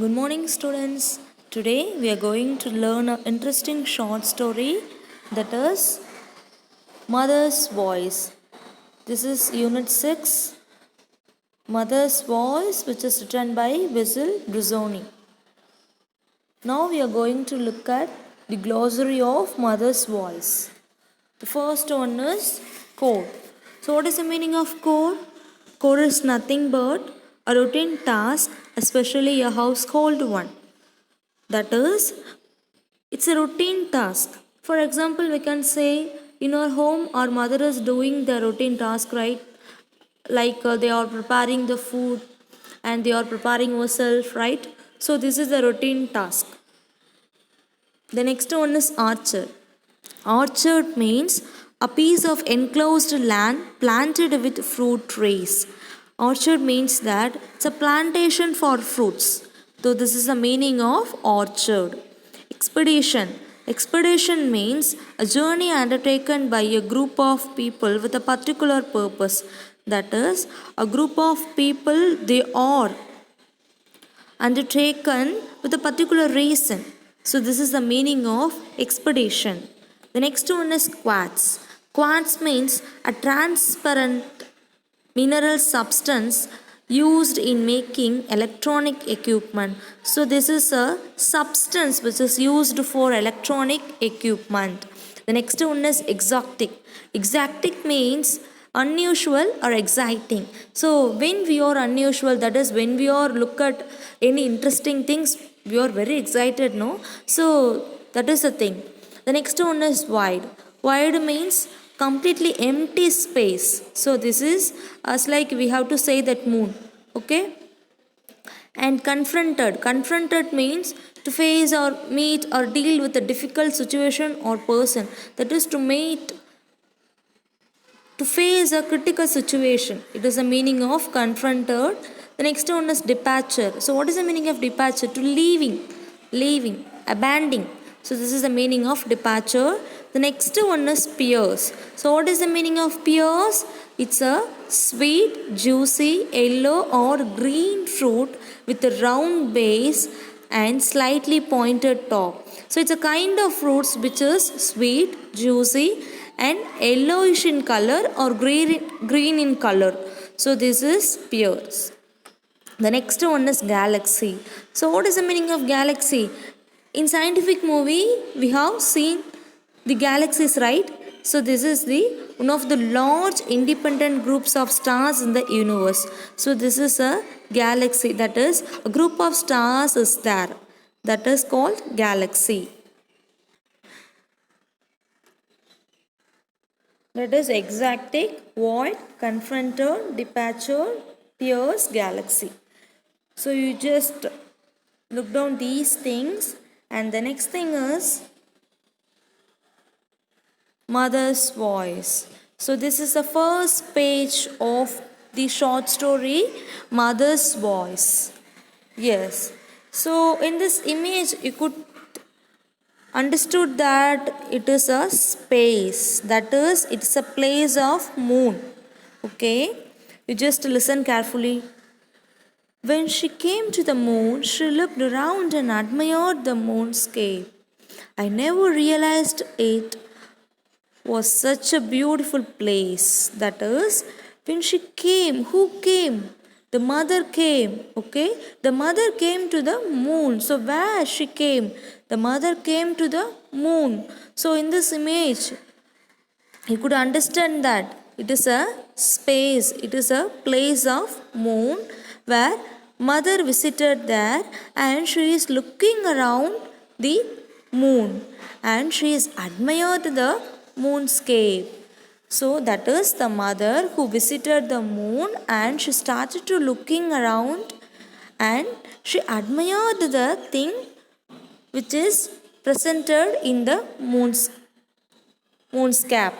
Good morning, students. Today we are going to learn an interesting short story that is Mother's Voice. This is Unit 6, Mother's Voice, which is written by Basil Bruzzoni. Now we are going to look at the glossary of Mother's Voice. The first one is code. So, what is the meaning of code? Code is nothing but a routine task, especially a household one. That is, it's a routine task. For example, we can say in our home, our mother is doing the routine task, right? Like they are preparing the food and they are preparing herself, right? So, this is the routine task. The next one is orchard. Orchard means a piece of enclosed land planted with fruit trees. Orchard means that it's a plantation for fruits. So this is the meaning of orchard. Expedition. Expedition means a journey undertaken by a group of people with a particular purpose. That is, a group of people, they are undertaken with a particular reason. So, this is the meaning of expedition. The next one is quartz. Quartz means a transparent mineral substance used in making electronic equipment. So, this is a substance which is used for electronic equipment. The next one is exotic. Exotic means unusual or exciting. So when we are unusual, that is when we are look at any interesting things, we are very excited, no? So that is the thing. The next one is wide. Wide means completely empty space. So this is as like we have to say that moon. Okay? And confronted means to face or meet or deal with a difficult situation or person, that is to meet, to face a critical situation. It is the meaning of confronted. The next one is departure. So what is the meaning of departure? To leaving, abandoning. So this is the meaning of departure. The next one is pears. So what is the meaning of pears? It's a sweet, juicy, yellow or green fruit with a round base and slightly pointed top. So it's a kind of fruits which is sweet, juicy and yellowish in color or green in color. So this is pears. The next one is galaxy. So what is the meaning of galaxy? In scientific movie we have seen the galaxies, right? So this is the one of the large independent groups of stars in the universe. So this is a galaxy, that is a group of stars is there. That is called galaxy. That is exactic, void, confronter, departure, peers, galaxy. So you just look down these things, and the next thing is mother's voice. So this is the first page of the short story, Mother's Voice. Yes. So in this image you could understood that it is a space, that is it's a place of moon. Okay, you just listen carefully. When she came to the moon, she looked around and admired the moonscape. I never realized it was such a beautiful place. That is, when she came, who came? The mother came, okay? The mother came to the moon. So, where she came? The mother came to the moon. So, in this image, you could understand that it is a space, it is a place of moon where mother visited there and she is looking around the moon and she is admired the moonscape. So that is the mother who visited the moon and she started to looking around and she admired the thing which is presented in the moonscape.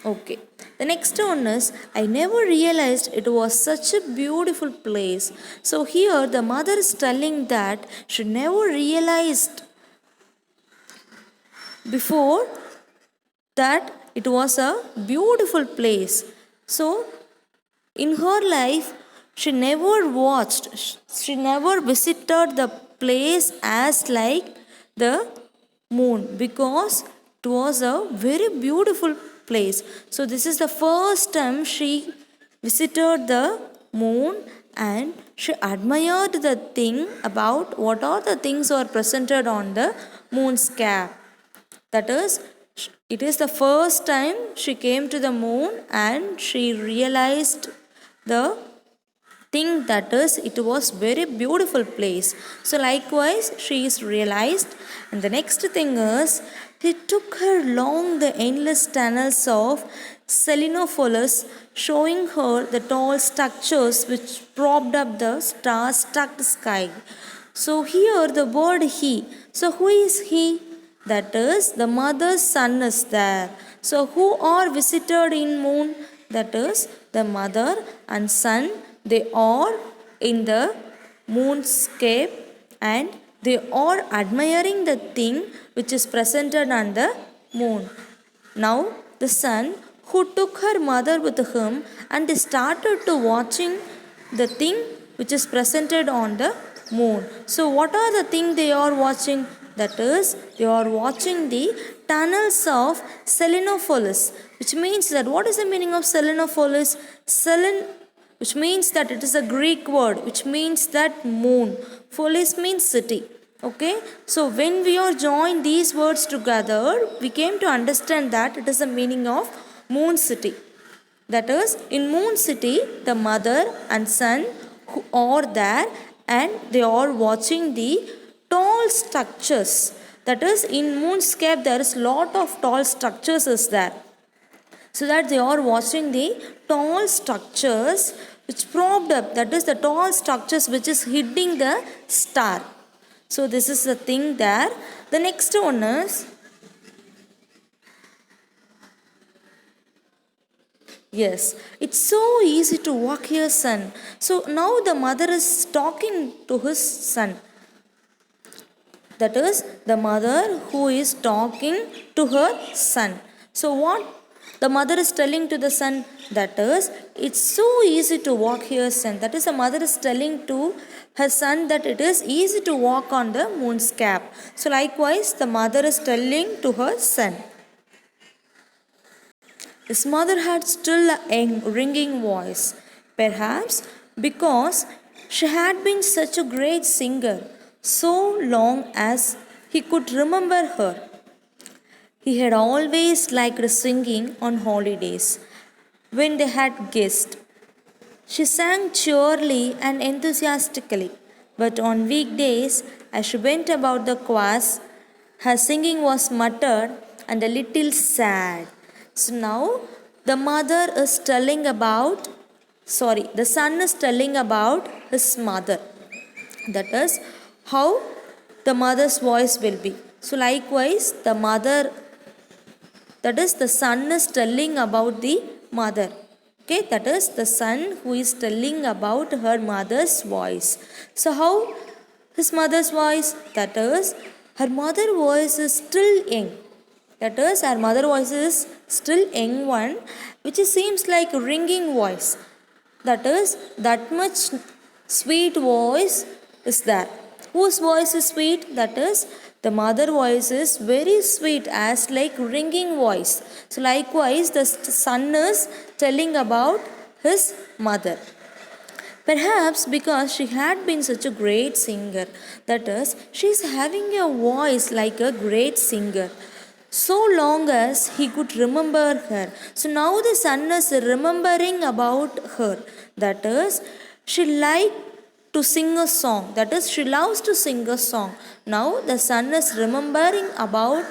Okay. The next one is I never realized it was such a beautiful place. So here the mother is telling that she never realized before that it was a beautiful place. So in her life She never watched, she never visited the place as like the moon because it was a very beautiful place. So, this is the first time she visited the moon and she admired the thing about what are the things are presented on the moon's cap. That is, it is the first time she came to the moon and she realized the thing, that is it was very beautiful place. So likewise she is realized, and the next thing is it took her along the endless tunnels of Selenopolis, showing her the tall structures which propped up the star-studded sky. So here the word he. So who is he? That is the mother's son is there. So who are visited in moon? That is the mother and son. They are in the moonscape and they are admiring the thing which is presented on the moon. Now the son who took her mother with him and they started to watching the thing which is presented on the moon. So what are the thing they are watching? That is, they are watching the tunnels of Selenopolis, which means that what is the meaning of Selenopolis? Which means that it is a Greek word, which means that moon. Polis means city. Okay, so when we are joined these words together, we came to understand that it is the meaning of moon city. That is, in moon city, the mother and son who are there and they are watching the tall structures. That is, in moonscape there is lot of tall structures is there. So that they are watching the tall structures which propped up, that is the tall structures which is hitting the star. So this is the thing there. The next one is, yes, it's so easy to walk here, son. So now the mother is talking to his son. That is the mother who is talking to her son. So what the mother is telling to the son? That is, it's so easy to walk here, son. That is, the mother is telling to her son that it is easy to walk on the moon's cap. So likewise, the mother is telling to her son. His mother had still a ringing voice, perhaps because she had been such a great singer so long as he could remember her. He had always liked singing on holidays when they had guests. She sang cheerily and enthusiastically, but on weekdays, as she went about the quays, her singing was muttered and a little sad. So now the mother is telling about, the son is telling about his mother. That is how the mother's voice will be. So likewise, the mother, that is the son is telling about the mother. Okay, that is the son who is telling about her mother's voice. So how his mother's voice? That is, her mother voice is still young. That is, her mother voice is still young one, which seems like a ringing voice. That is, that much sweet voice is there. Whose voice is sweet? That is, the mother voice is very sweet as like ringing voice. So likewise, the son is telling about his mother. Perhaps because she had been such a great singer, that is, she is having a voice like a great singer, so long as he could remember her. So now the son is remembering about her. That is, she liked to sing a song. That is, she loves to sing a song. Now the son is remembering about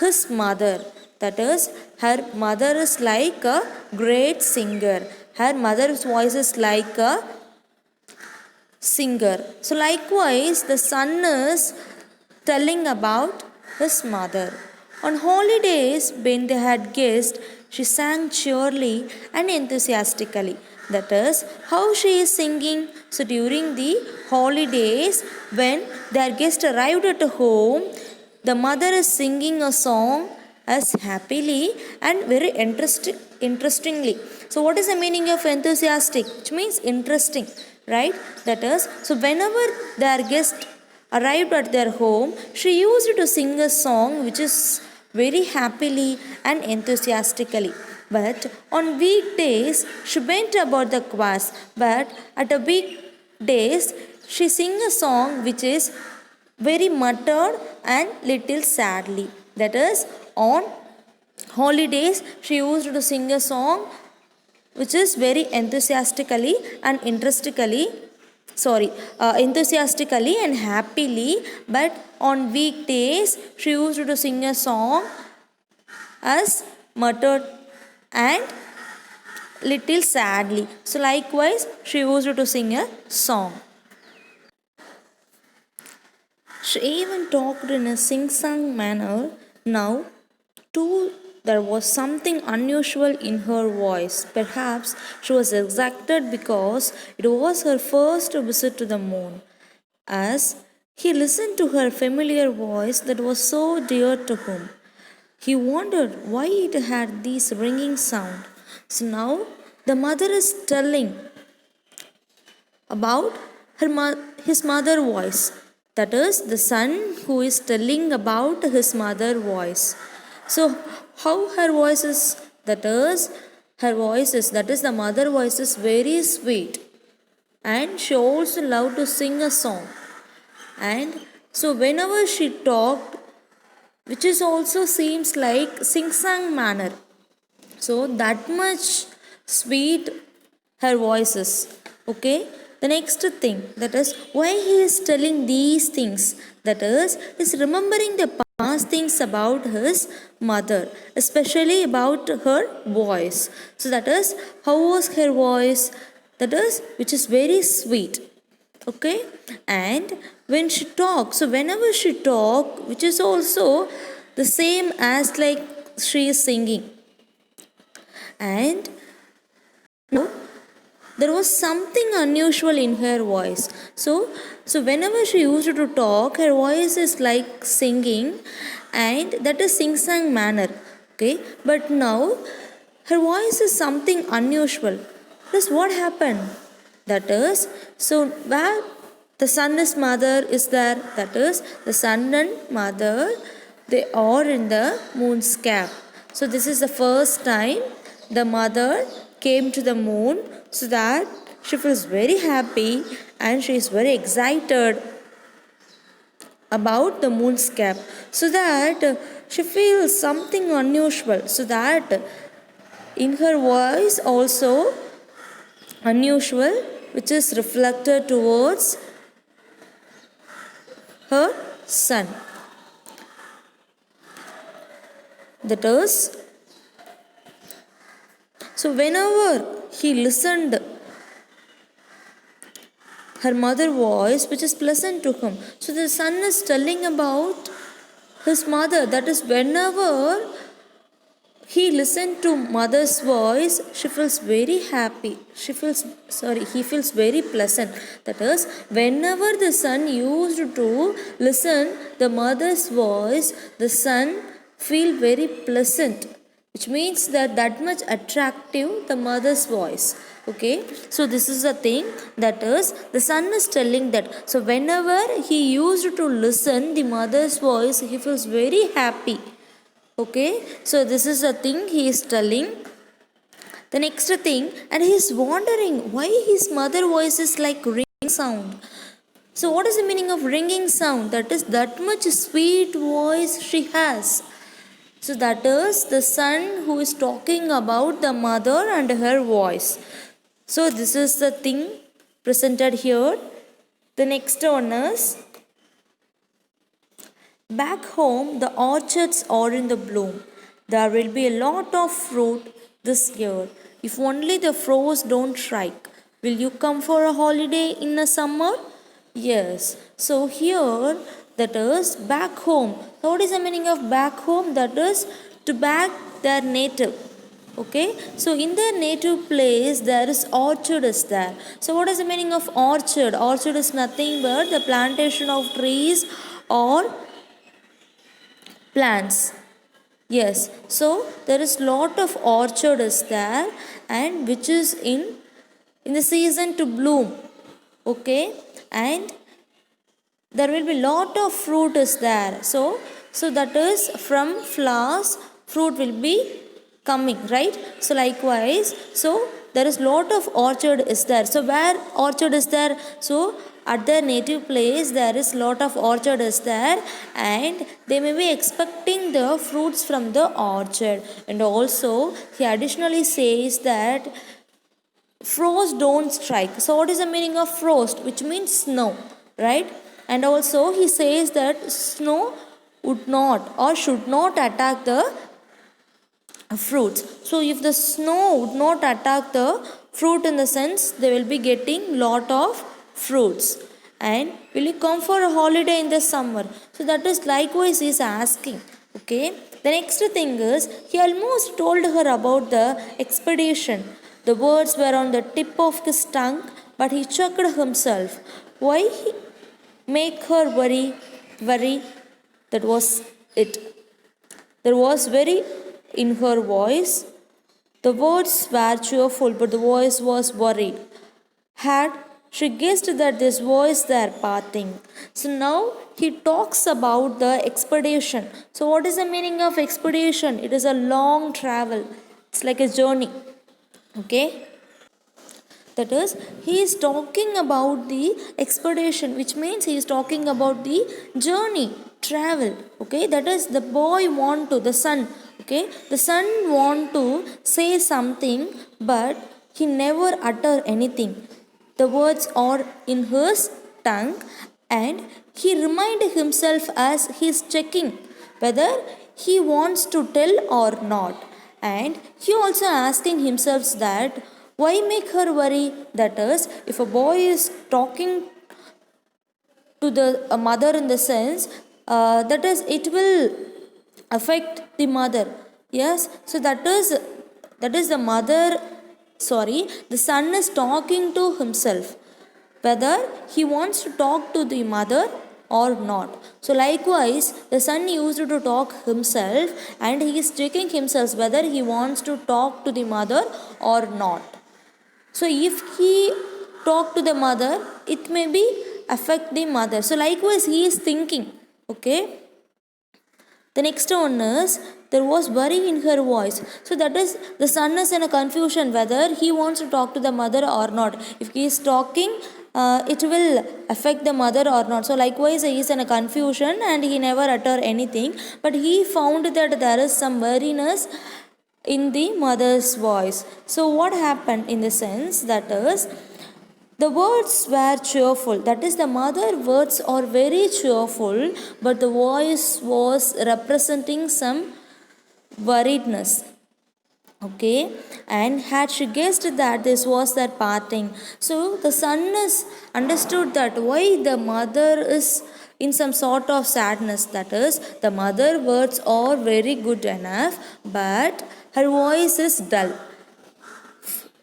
his mother. That is, her mother is like a great singer. Her mother's voice is like a singer. So likewise, the son is telling about his mother. On holidays, when they had guests, she sang cheerily and enthusiastically. That is how she is singing. So during the holidays, when their guest arrived at home, the mother is singing a song as happily and very interestingly. So what is the meaning of enthusiastic? Which means interesting, right? That is, so whenever their guest arrived at their home, she used to sing a song which is very happily and enthusiastically. But on weekdays, she went about the quest. But at a weekdays, she sing a song which is very muttered and little sadly. That is, on holidays, she used to sing a song which is very enthusiastically and enthusiastically and happily. But on weekdays, she used to sing a song as muttered and little sadly. So likewise, she used to sing a song. She even talked in a sing-song manner. Now, too, there was something unusual in her voice. Perhaps she was excited because it was her first visit to the moon. As he listened to her familiar voice that was so dear to him, he wondered why it had this ringing sound. So now the mother is telling about his mother voice. That is the son who is telling about his mother voice. So how her voice is? That is the mother voice is very sweet, and she also loved to sing a song. And so whenever she talked, which is also seems like sing-song manner, so that much sweet her voice is. Okay. The next thing, that is why he is telling these things, that is remembering the past things about his mother, especially about her voice. So that is, how was her voice? That is, which is very sweet. Okay. And when she talks, so whenever she talk, which is also the same as like she is singing. And there was something unusual in her voice. So whenever she used to talk, her voice is like singing, and that is sing-song manner. Okay, but now her voice is something unusual. That's what happened. That is, so where the son is mother is there. That is, the son and mother, they are in the moon's cap. So this is the first time the mother came to the moon, so that she feels very happy and she is very excited about the moon's cap, so that she feels something unusual, so that in her voice also unusual, which is reflected towards her son. That is, so whenever he listened her mother voice, which is pleasant to him, so the son is telling about his mother. That is, whenever he listened to mother's voice, she feels very happy. He feels very pleasant. That is, whenever the son used to listen the mother's voice, the son feel very pleasant, which means that much attractive the mother's voice. Okay, so this is the thing, that is the son is telling that. So whenever he used to listen the mother's voice, he feels very happy. Okay, so this is the thing he is telling. The next thing, and he is wondering why his mother voice is like ringing sound. So what is the meaning of ringing sound? That is, that much sweet voice she has. So that is the son who is talking about the mother and her voice. So this is the thing presented here. The next one is, back home the orchards are in the bloom. There will be a lot of fruit this year, if only the frost don't strike. Will you come for a holiday in the summer? Yes. So here, that is back home. So what is the meaning of back home? That is to back their native. Okay. So in their native place, there is orchard is there. So what is the meaning of orchard? Orchard is nothing but the plantation of trees or plants. Yes, so there is lot of orchard is there, and which is in the season to bloom. Okay, and there will be lot of fruit is there. So that is from flowers fruit will be coming, right? So likewise, so there is lot of orchard is there. So where orchard is there? So at their native place there is lot of orchard is there, and they may be expecting the fruits from the orchard. And also he additionally says that frost don't strike. So what is the meaning of frost? Which means snow, right? And also he says that snow would not or should not attack the fruits. So if the snow would not attack the fruit, in the sense they will be getting lot of fruits. And will you come for a holiday in the summer? So that is likewise he is asking. Okay, the next thing is he almost told her about the expedition. The words were on the tip of his tongue, but he checked himself. Why he make her worry? That was it. There was worry in her voice. The words were cheerful, but the voice was worried. Had she guessed that this was their parting? So now he talks about the expedition. So what is the meaning of expedition? It is a long travel. It's like a journey. Okay, that is he is talking about the expedition, which means he is talking about the journey, travel. Okay, that is the boy want to, the son. Okay, the son want to say something, but he never utter anything. The words are in his tongue, and he remind himself as he is checking whether he wants to tell or not. And he also asking himself that why make her worry? That is, if a boy is talking to the mother, in the sense that is it will affect the mother. Yes, so that is the mother, sorry, the son is talking to himself whether he wants to talk to the mother or not. So likewise the son used to talk himself, and he is checking himself whether he wants to talk to the mother or not. So if he talk to the mother, it may be affect the mother. So likewise he is thinking. Okay, the next one is there was worry in her voice. So that is the son is in a confusion whether he wants to talk to the mother or not. If he is talking, it will affect the mother or not. So likewise he is in a confusion and he never utter anything, but he found that there is some weariness in the mother's voice. So what happened in the sense that is the words were cheerful. That is, the mother words are very cheerful, but the voice was representing some worriedness. Okay, and had she guessed that this was their parting? So the son is understood that why the mother is in some sort of sadness. That is, the mother words are very good enough, but her voice is dull.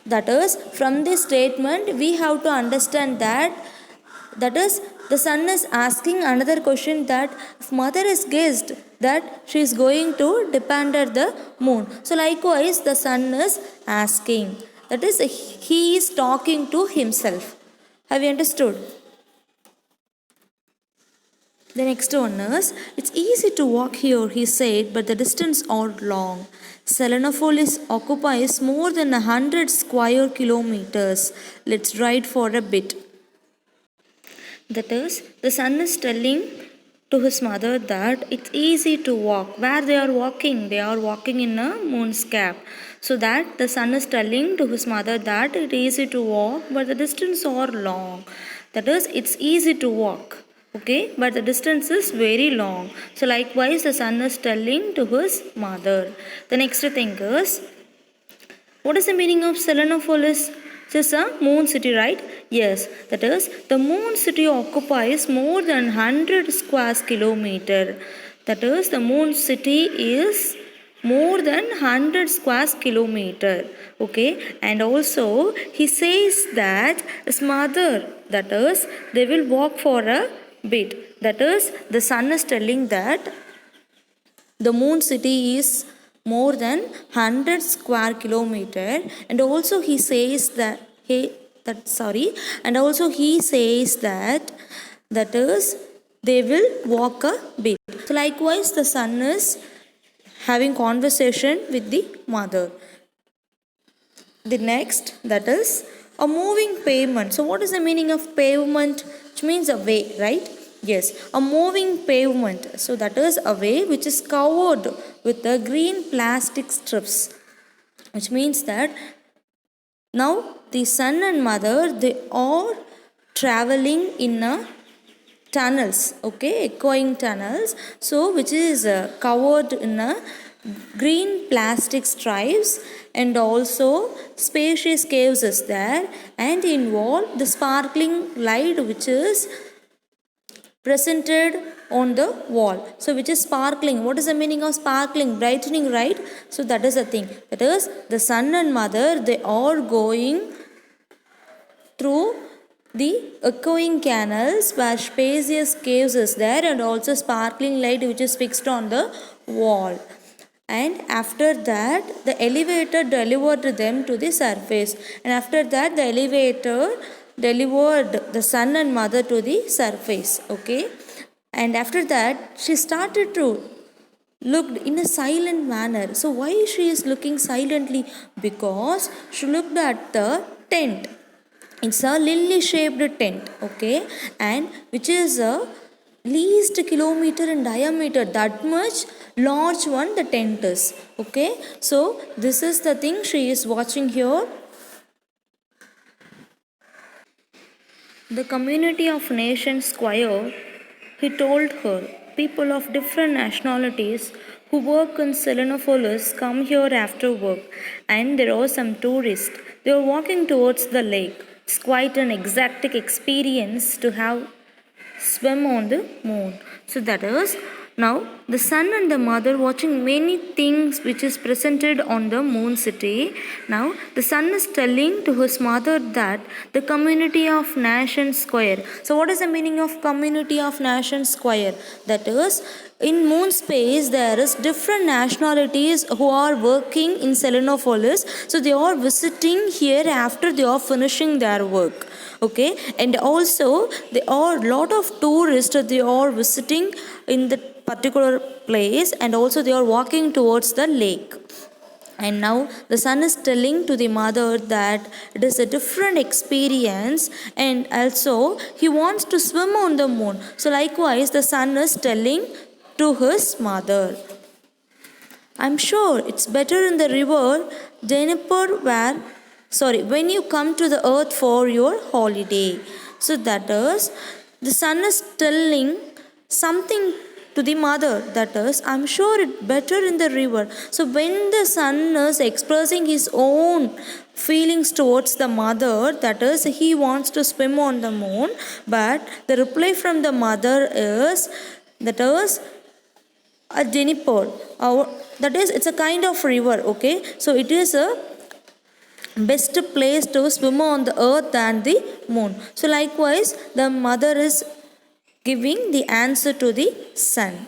That is, from this statement we have to understand that is the son is asking another question, that if mother is guessed that she is going to depend at the moon, so likewise the son is asking. That is, he is talking to himself. Have you understood? The next one is, it's easy to walk here, he said, but the distance are long. Selenopolis occupies more than 100 square kilometers. Let's ride for a bit. That is, the son is telling to his mother that it's easy to walk. Where they are walking? They are walking in a moon's cap. So that the son is telling to his mother that it's easy to walk, but the distance are long. That is, it's easy to walk. Okay, but the distance is very long. So likewise the son is telling to his mother. The next thing is, what is the meaning of Selenopolis? It is a moon city, right? Yes, that is, the moon city occupies more than 100 square kilometer. That is, the moon city is more than 100 square kilometer. Okay, and also he says that his mother, that is, they will walk for a bit. That is, the son is telling that the moon city is more than 100 square kilometer, and also he says that and also he says that is they will walk a bit. So likewise the son is having conversation with the mother. The next, that is a moving pavement. So what is the meaning of pavement? Which means a way, right? Yes, a moving pavement. So that is a way which is covered with the green plastic strips, which means that now the son and mother, they are traveling in a tunnels, okay, echoing tunnels, so which is covered in a green plastic stripes, and also spacious caves is there, and involve the sparkling light which is presented on the wall. So which is sparkling? What is the meaning of sparkling? Brightening, right? So that is the thing. That is the son and mother, they are going through the echoing canals where spacious caves is there, and also sparkling light which is fixed on the wall. And after that the elevator delivered them to the surface, and after that the elevator delivered the son and mother to the surface, okay. And after that she started to look in a silent manner. So why she is looking silently? Because she looked at the tent. It's a lily shaped tent, okay, and which is a least kilometer in diameter. That much large one the tent is, okay. So this is the thing she is watching here. The community of nations square, he told her, people of different nationalities who work in Selenopolis come here after work, and there are some tourists. They are walking towards the lake. It's quite an exotic experience to have swim on the moon. So that is now the son and the mother watching many things which is presented on the moon city. Now the son is telling to his mother that the community of nations square. So what is the meaning of community of nations square? That is, in moon space there is different nationalities who are working in Selenopolis. So they are visiting here after they are finishing their work, okay. And also there are a lot of tourists, they are visiting in the particular place, and also they are walking towards the lake. And now the son is telling to the mother that it is a different experience, and also he wants to swim on the moon. So likewise the son is telling to his mother, I'm sure it's better in the river Dnieper when you come to the earth for your holiday. So that is, the son is telling something to the mother, that is, I'm sure it's better in the river. So when the son is expressing his own feelings towards the mother, that is, he wants to swim on the moon, but the reply from the mother is, that is, a Dnieper, that is, it's a kind of river, okay. So it is a best place to swim on the earth than the moon. So likewise the mother is giving the answer to the son.